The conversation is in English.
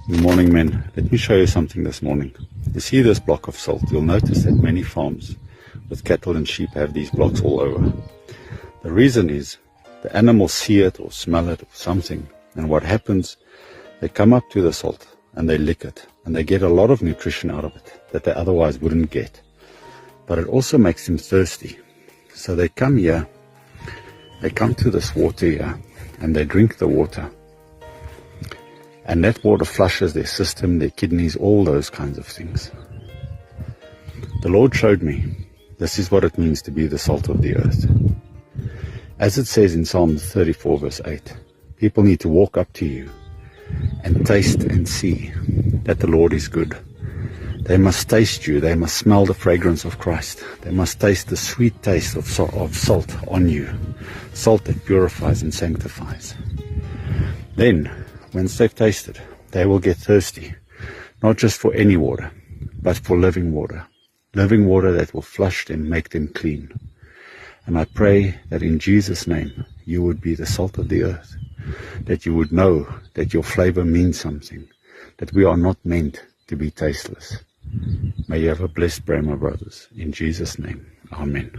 Good morning, men. Let me show you something this morning. You see this block of salt? You'll notice that many farms with cattle and sheep have these blocks all over. The reason is the animals see it or smell it or something, and what happens, they come up to the salt and they lick it, and they get a lot of nutrition out of it that they otherwise wouldn't get. But it also makes them thirsty. So they come here, they come to this water here, and they drink the water. And that water flushes their system, their kidneys, all those kinds of things. The Lord showed me this is what it means to be the salt of the earth. As it says in Psalm 34 verse 8, people need to walk up to you and taste and see that the Lord is good. They must taste you. They must smell the fragrance of Christ. They must taste the sweet taste of salt on you. Salt that purifies and sanctifies. Then, once they've tasted, they will get thirsty, not just for any water, but for living water that will flush them, make them clean. And I pray that in Jesus' name, you would be the salt of the earth, that you would know that your flavor means something, that we are not meant to be tasteless. May you have a blessed day, my brothers. In Jesus' name, amen.